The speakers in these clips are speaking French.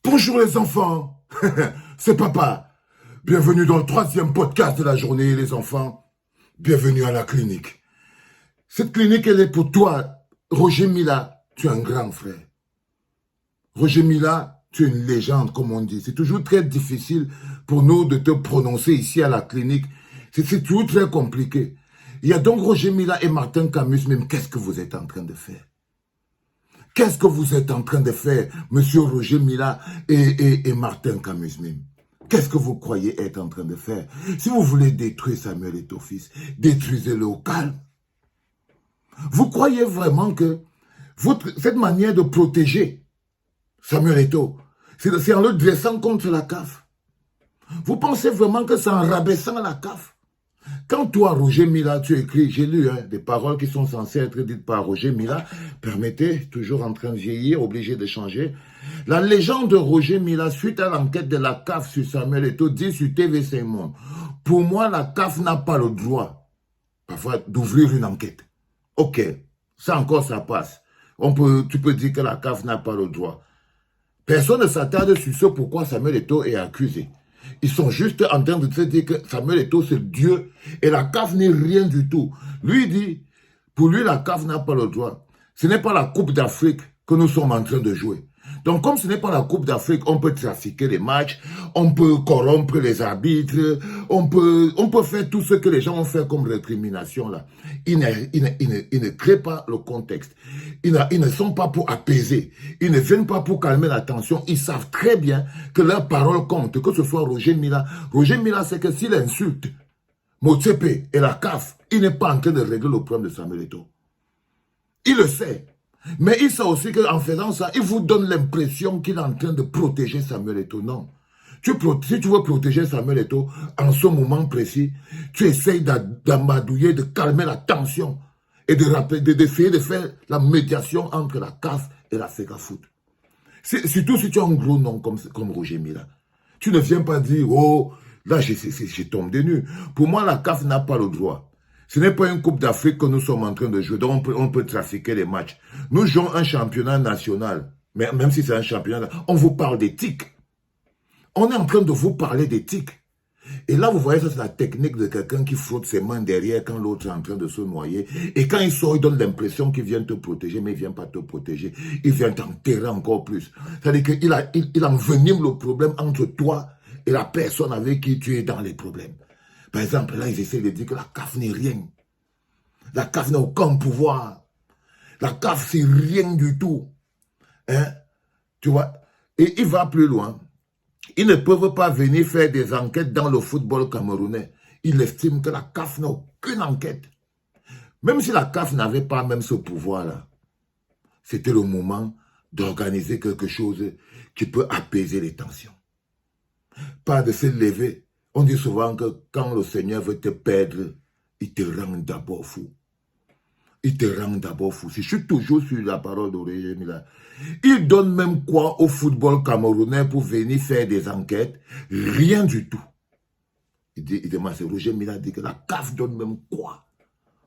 Bonjour les enfants, c'est papa. Bienvenue dans le 3e podcast de la journée les enfants. Bienvenue à la clinique. Cette clinique, elle est pour toi. Roger Mila, tu es un grand frère. Roger Mila, tu es une légende comme on dit. C'est toujours très difficile pour nous de te prononcer ici à la clinique. C'est toujours très compliqué. Il y a donc Roger Mila et Martin Camus même. Qu'est-ce que vous êtes en train de faire? Qu'est-ce que vous êtes en train de faire, monsieur Roger Mila et Martin Camus même? Qu'est-ce que vous croyez être en train de faire? Si vous voulez détruire Samuel Eto'o fils, détruisez-le au calme. Vous croyez vraiment que cette manière de protéger Samuel Eto'o, c'est en le dressant contre la CAF? Vous pensez vraiment que c'est en rabaissant la CAF? Quand toi, Roger Mila, tu écris, j'ai lu des paroles qui sont censées être dites par Roger Mila, permettez, toujours en train de vieillir, obligé de changer. La légende de Roger Mila, suite à l'enquête de la CAF sur Samuel Eto'o, dit sur TV5 Monde, pour moi, la CAF n'a pas le droit, parfois, d'ouvrir une enquête. Ok, ça encore, ça passe. Tu peux dire que la CAF n'a pas le droit. Personne ne s'attarde sur ce pourquoi Samuel Eto'o est accusé. Ils sont juste en train de se dire que Samuel Eto'o c'est Dieu et la CAF n'est rien du tout. Lui dit, pour lui la CAF n'a pas le droit. Ce n'est pas la Coupe d'Afrique que nous sommes en train de jouer. Donc comme ce n'est pas la Coupe d'Afrique, on peut trafiquer les matchs, on peut corrompre les arbitres, on peut faire tout ce que les gens ont fait comme récrimination là. Ils ne créent pas le contexte. Ils ne sont pas pour apaiser. Ils ne viennent pas pour calmer la tension. Ils savent très bien que leurs paroles comptent, que ce soit Roger Mila. Roger Mila, c'est que s'il insulte Motsepe et la CAF, il n'est pas en train de régler le problème de Samuel Eto'o. Il le sait. Mais il sait aussi qu'en faisant ça, il vous donne l'impression qu'il est en train de protéger Samuel Eto'o. Non. Si tu veux protéger Samuel Eto'o, en ce moment précis, tu essayes d'amadouiller, de calmer la tension et d'essayer de faire la médiation entre la CAF et la FECAFOOT. Surtout si tu as un gros nom comme Roger Mila. Tu ne viens pas dire, oh, là, je tombe des nues. Pour moi, la CAF n'a pas le droit. Ce n'est pas une Coupe d'Afrique que nous sommes en train de jouer, donc on peut trafiquer les matchs. Nous jouons un championnat national, mais même si c'est un championnat, on vous parle d'éthique. On est en train de vous parler d'éthique. Et là, vous voyez, ça c'est la technique de quelqu'un qui frotte ses mains derrière quand l'autre est en train de se noyer. Et quand il sort, il donne l'impression qu'il vient te protéger, mais il ne vient pas te protéger. Il vient t'enterrer encore plus. C'est-à-dire qu'il envenime le problème entre toi et la personne avec qui tu es dans les problèmes. Par exemple, là, ils essaient de dire que la CAF n'est rien. La CAF n'a aucun pouvoir. La CAF, c'est rien du tout. Hein? Tu vois? Et il va plus loin. Ils ne peuvent pas venir faire des enquêtes dans le football camerounais. Ils estiment que la CAF n'a aucune enquête. Même si la CAF n'avait pas même ce pouvoir-là, c'était le moment d'organiser quelque chose qui peut apaiser les tensions. Pas de se lever. On dit souvent que quand le Seigneur veut te perdre, il te rend d'abord fou. Il te rend d'abord fou. Je suis toujours sur la parole d'Roger Mila. Il donne même quoi au football camerounais pour venir faire des enquêtes? Rien du tout. Il demande, c'est Roger Mila dit que la CAF donne même quoi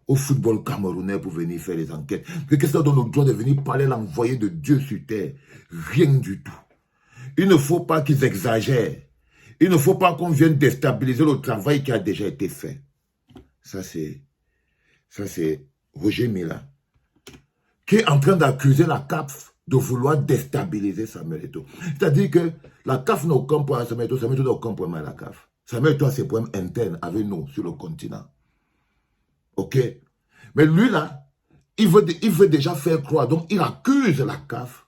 au football camerounais pour venir faire des enquêtes? Qu'est-ce que ça donne le droit de venir parler l'envoyé de Dieu sur terre? Rien du tout. Il ne faut pas qu'ils exagèrent. Il ne faut pas qu'on vienne déstabiliser le travail qui a déjà été fait. Ça, c'est Roger Mila, qui est en train d'accuser la CAF de vouloir déstabiliser Samuel Eto'o. C'est-à-dire que la CAF n'a aucun point à Samuel Eto'o, Samuel Eto'o n'a aucun point à la CAF. Samuel Eto'o a ses problèmes internes avec nous sur le continent. Ok? Mais lui, là, il veut déjà faire croire. Donc, il accuse la CAF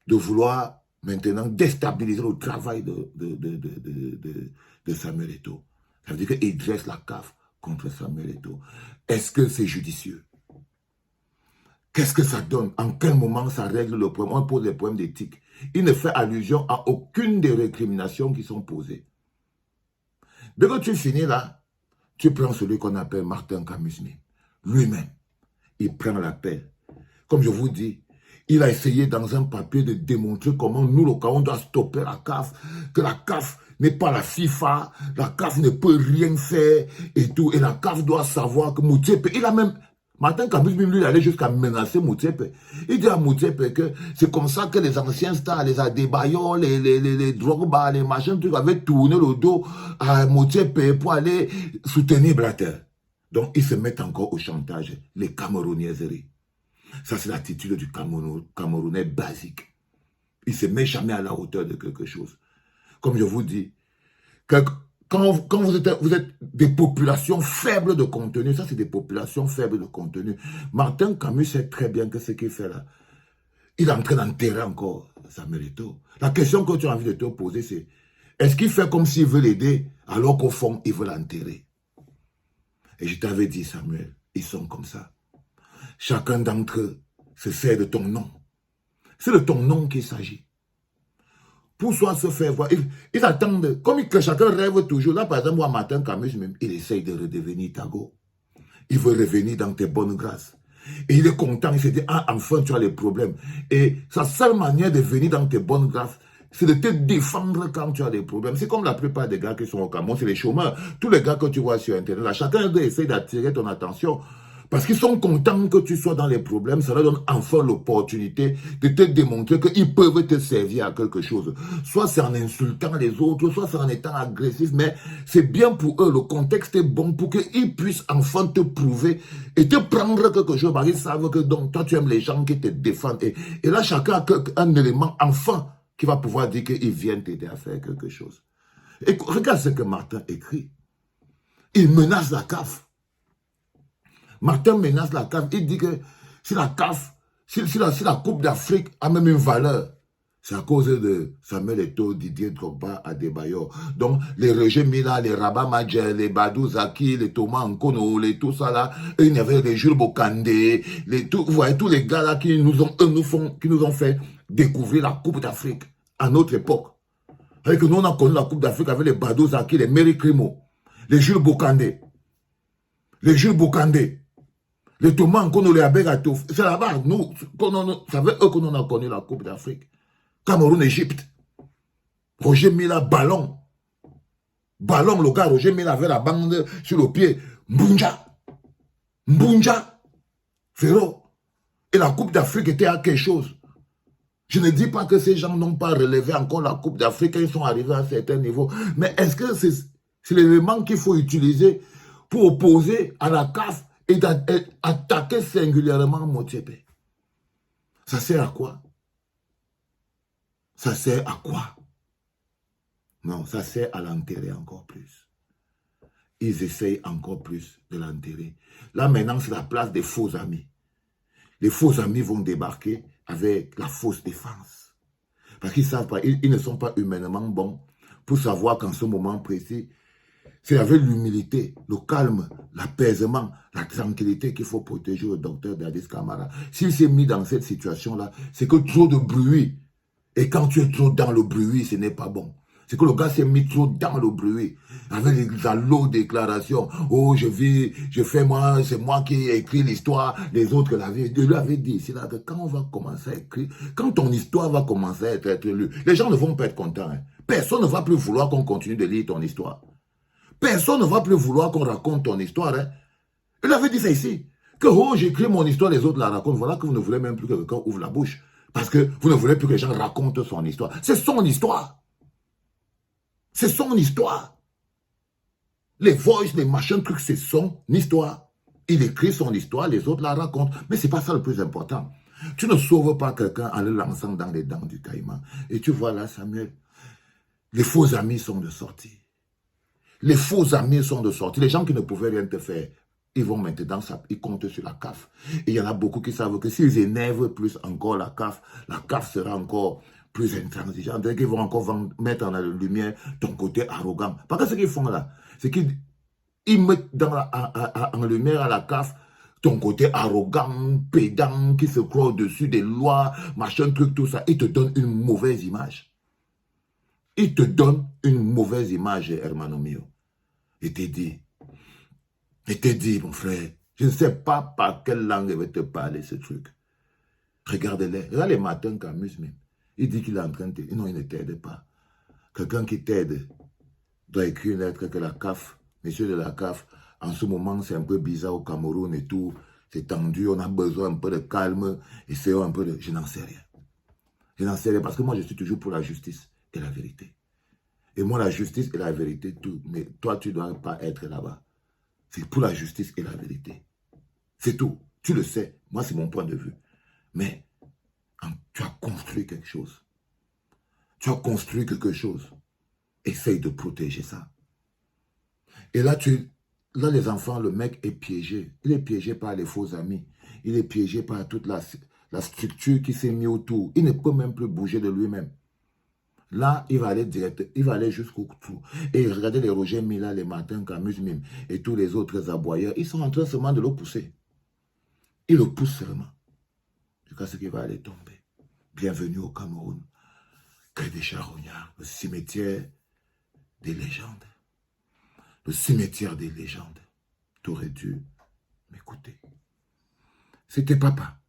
de vouloir maintenant déstabiliser le travail de Samuel Eto'o. Ça veut dire qu'il dresse la CAF contre Samuel Eto'o. Est-ce que c'est judicieux? Qu'est-ce que ça donne? En quel moment ça règle le problème? On pose des problèmes d'éthique. Il ne fait allusion à aucune des récriminations qui sont posées. Dès que tu finis là, tu prends celui qu'on appelle Martin Camus. Lui-même, il prend la paix. Comme je vous dis, il a essayé dans un papier de démontrer comment nous, le Cameroun, doit stopper la CAF, que la CAF n'est pas la FIFA, la CAF ne peut rien faire et tout. Et la CAF doit savoir que Motsepe, il a même Martin Camus, lui, il allait jusqu'à menacer Motsepe. Il dit à Motsepe que c'est comme ça que les anciens stars, les Adebayo, les Drogba, les machins, trucs, avaient tourné le dos à Motsepe pour aller soutenir Blatter. Donc, ils se mettent encore au chantage, les Camerounaiseries. Ça, c'est l'attitude du Camerounais basique. Il ne se met jamais à la hauteur de quelque chose. Comme je vous dis, quand vous êtes des populations faibles de contenu, ça c'est des populations faibles de contenu. Martin Camus sait très bien que ce qu'il fait là, il est en train d'enterrer encore Samuel Eto'o. La question que tu as envie de te poser, c'est est-ce qu'il fait comme s'il veut l'aider alors qu'au fond, il veut l'enterrer? Et je t'avais dit, Samuel, ils sont comme ça. Chacun d'entre eux se sert de ton nom. C'est de ton nom qu'il s'agit. Pour soi se faire voir. Ils attendent, comme que chacun rêve toujours. Là, par exemple, moi, Martin Camus, même, il essaye de redevenir Tago. Il veut revenir dans tes bonnes grâces. Et il est content, il se dit, ah, enfin, tu as les problèmes. Et sa seule manière de venir dans tes bonnes grâces, c'est de te défendre quand tu as des problèmes. C'est comme la plupart des gars qui sont au Cameroun, c'est les chômeurs. Tous les gars que tu vois sur Internet, là, chacun essaie d'attirer ton attention. Parce qu'ils sont contents que tu sois dans les problèmes, ça leur donne enfin l'opportunité de te démontrer qu'ils peuvent te servir à quelque chose. Soit c'est en insultant les autres, soit c'est en étant agressif, mais c'est bien pour eux, le contexte est bon pour qu'ils puissent enfin te prouver et te prendre quelque chose, parce qu'ils savent que donc, toi tu aimes les gens qui te défendent. Et là, chacun a un élément enfin qui va pouvoir dire qu'il vient t'aider à faire quelque chose. Et regarde ce que Martin écrit. Il menace la CAF. Martin menace la CAF. Il dit que si la CAF, si la Coupe d'Afrique a même une valeur, c'est à cause de Samuel Eto'o, Didier Drogba, Adebayor. Donc, les Roger Mila, les Rabat Madjer, les Badou Zaki, les Thomas Nkono, les tout ça là, et il y avait les Jules Bokandé, vous voyez, tous les gars là qui nous ont fait découvrir la Coupe d'Afrique à notre époque. Avec nous, on a connu la Coupe d'Afrique avec les Badou Zaki, les Mary Crimo, les Jules Bokandé, les Thomas Nkono, les Abegatouf. C'est là-bas, nous, c'est avec eux qu'on a connu la Coupe d'Afrique. Cameroun, Égypte. Roger Mila, ballon. Ballon, le gars, Roger Mila avait la bande sur le pied. Mbunja. Féro. Et la Coupe d'Afrique était à quelque chose. Je ne dis pas que ces gens n'ont pas relevé encore la Coupe d'Afrique, ils sont arrivés à un certain niveau. Mais est-ce que c'est l'élément qu'il faut utiliser pour opposer à la CAF et d'attaquer singulièrement Motsepe? Ça sert à quoi? Ça sert à quoi? Non, ça sert à l'enterrer encore plus. Ils essayent encore plus de l'enterrer. Là, maintenant, c'est la place des faux amis. Les faux amis vont débarquer avec la fausse défense. Parce qu'ils savent pas, ils ne sont pas humainement bons pour savoir qu'en ce moment précis, c'est avec l'humilité, le calme, l'apaisement, la tranquillité qu'il faut protéger le docteur Dadis Camara. S'il s'est mis dans cette situation-là, c'est que trop de bruit. Et quand tu es trop dans le bruit, ce n'est pas bon. C'est que le gars s'est mis trop dans le bruit. Avec les allos déclarations. Oh, je fais moi, c'est moi qui ai écrit l'histoire, les autres l'avaient. Je lui avais dit, c'est là que quand on va commencer à écrire, quand ton histoire va commencer à être lue, les gens ne vont pas être contents. Hein. Personne ne va plus vouloir qu'on continue de lire ton histoire. Personne ne va plus vouloir qu'on raconte ton histoire. Hein. Il avait dit ça ici. Que oh, j'écris mon histoire, les autres la racontent. Voilà que vous ne voulez même plus que quelqu'un ouvre la bouche. Parce que vous ne voulez plus que les gens racontent son histoire. C'est son histoire. C'est son histoire. Les voices, les machins, trucs, c'est son histoire. Il écrit son histoire, les autres la racontent. Mais ce n'est pas ça le plus important. Tu ne sauves pas quelqu'un en le lançant dans les dents du caïman. Et tu vois là, Samuel, les faux amis sont de sortie. Les faux amis sont de sortie. Les gens qui ne pouvaient rien te faire, ils vont maintenant, ils comptent sur la CAF. Et il y en a beaucoup qui savent que s'ils énervent plus encore la CAF sera encore plus intransigeante. Ils vont encore mettre en lumière ton côté arrogant. Parce que ce qu'ils font là, c'est qu'ils mettent en lumière à la CAF ton côté arrogant, pédant, qui se croit au-dessus des lois, machin, truc, tout ça. Ils te donnent une mauvaise image. Ils te donnent une mauvaise image, hermano mio. Et t'es dit, mon frère, je ne sais pas par quelle langue il va te parler, ce truc. Regardez-les. Regarde les matins Camus même. Il dit qu'il est en train de t'aider. Non, il ne t'aide pas. Quelqu'un qui t'aide doit écrire une lettre que la CAF, monsieur de la CAF, en ce moment, c'est un peu bizarre au Cameroun et tout. C'est tendu, on a besoin un peu de calme, essayons un peu de... Je n'en sais rien. Je n'en sais rien parce que moi, je suis toujours pour la justice et la vérité. Et moi, la justice et la vérité, tout. Mais toi, tu ne dois pas être là-bas. C'est pour la justice et la vérité. C'est tout. Tu le sais. Moi, c'est mon point de vue. Mais tu as construit quelque chose. Tu as construit quelque chose. Essaye de protéger ça. Et là, les enfants, le mec est piégé. Il est piégé par les faux amis. Il est piégé par toute la structure qui s'est mise autour. Il ne peut même plus bouger de lui-même. Là, il va aller direct, il va aller jusqu'au trou. Et regardez les Roger Mila, les Martin Camus Mime et tous les autres aboyeurs, ils sont en train seulement de le pousser. Ils le poussent seulement. Jusqu'à ce qu'il va aller tomber. Bienvenue au Cameroun. Cré des Charognards, le cimetière des légendes. Le cimetière des légendes. Tu aurais dû m'écouter. C'était papa.